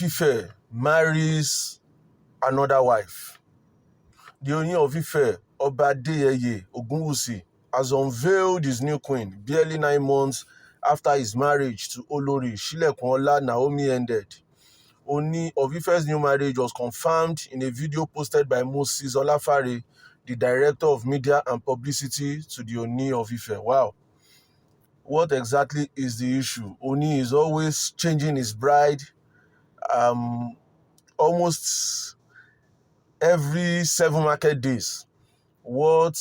of Ife marries another wife. The Ooni of Ife, Oba Adeyeye Ogunwusi, has unveiled his new queen barely 9 months after his marriage to Olori Shilekunla Naomi ended. Ooni of Ife's new marriage was confirmed in a video posted by Moses Olafare, the director of media and publicity to the Ooni of Ife. Wow. What exactly is the issue? Ooni is always changing his bride almost every 7 market days. What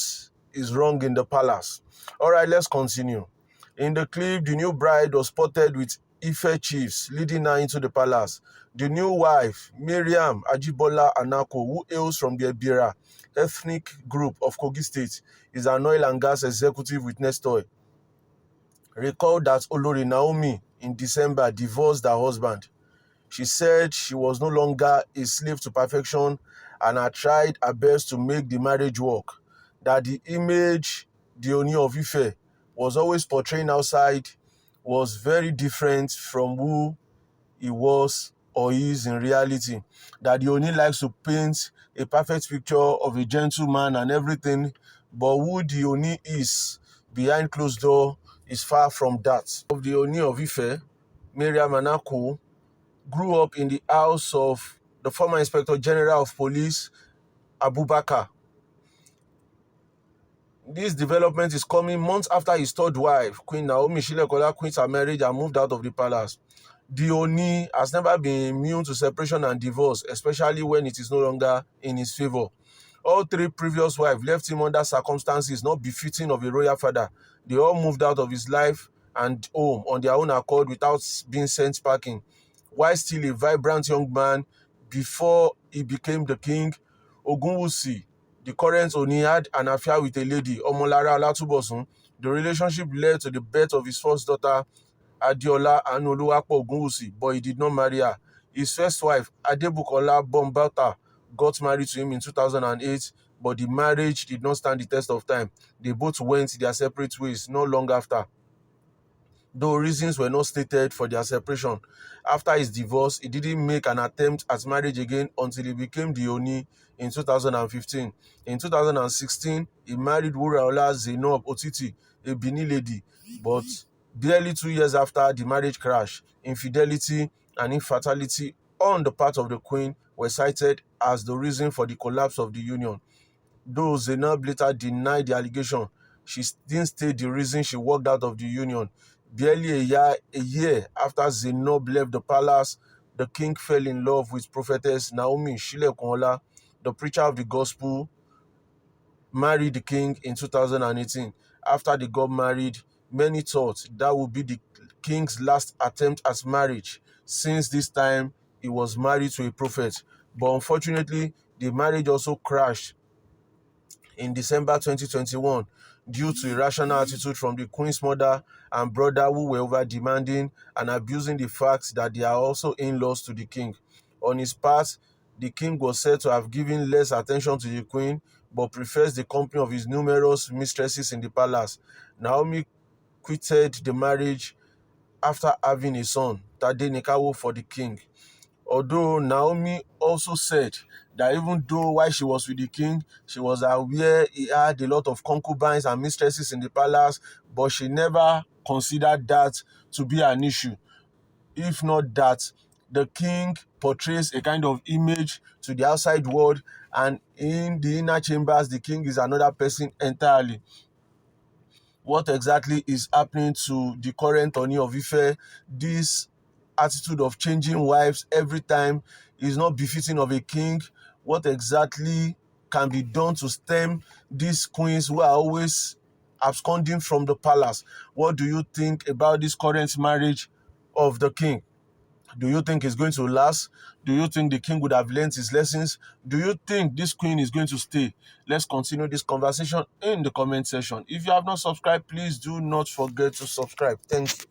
is wrong in the palace? All right, let's continue. In the clip, the new bride was spotted with Ife chiefs leading her into the palace. The new wife, Mariam Ajibola Anako, who hails from the Ebira ethnic group of Kogi State, is an oil and gas executive with Nestor. Recall that Olori Naomi in December divorced her husband. She said she was no longer a slave to perfection and had tried her best to make the marriage work. That the image the Ooni of Ife was always portraying outside was very different from who he was or is in reality. That the Ooni likes to paint a perfect picture of a gentleman and everything, but who the Ooni is behind closed door is far from that. Of the Ooni of Ife, Mariam Anako grew up in the house of the former Inspector General of Police, Abubakar. This development is coming months after his third wife, Queen Naomi Shilekola, quit her marriage and moved out of the palace. The Ooni has never been immune to separation and divorce, especially when it is no longer in his favor. All 3 previous wives left him under circumstances not befitting of a royal father. They all moved out of his life and home on their own accord without being sent packing. While still a vibrant young man before he became the king, Ogunwusi, the current Ooni, had an affair with a lady, Omolara Olatubosun. The relationship led to the birth of his first daughter, Adeola Anoluwapo Ogunwusi, but he did not marry her. His first wife, Adebukola Bombata, got married to him in 2008, but the marriage did not stand the test of time. They both went their separate ways not long after, though reasons were not stated for their separation. After his divorce, he didn't make an attempt at marriage again until he became the Ooni in 2015. In 2016, he married Wuraola Zainab Otiti, a Benin lady, but barely 2 years after the marriage crashed, infidelity and infertility on the part of the queen were cited as the reason for the collapse of the union. Though Zainab later denied the allegation, she didn't state the reason she walked out of the union. Barely a year after Zainab left the palace, the king fell in love with prophetess Naomi Shilekunla, the preacher of the gospel, married the king in 2018. After they got married, many thought that would be the king's last attempt at marriage, since this time he was married to a prophet. But unfortunately, the marriage also crashed in December 2021 due to irrational attitude from the queen's mother and brother, who were over-demanding and abusing the fact that they are also in-laws to the king. On his part, the king was said to have given less attention to the queen, but prefers the company of his numerous mistresses in the palace. Naomi quitted the marriage after having a son, Tade Nikawo, for the king. Although Naomi also said that even though while she was with the king, she was aware he had a lot of concubines and mistresses in the palace, but she never considered that to be an issue. If not that, the king portrays a kind of image to the outside world, and in the inner chambers, the king is another person entirely. What exactly is happening to the current Ooni of Ife? This attitude of changing wives every time is not befitting of a king. What exactly can be done to stem these queens who are always absconding from the palace? What do you think about this current marriage of the king? Do you think it's going to last? Do you think the king would have learned his lessons? Do you think this queen is going to stay? Let's continue this conversation in the comment section. If you have not subscribed, please do not forget to subscribe. Thank you.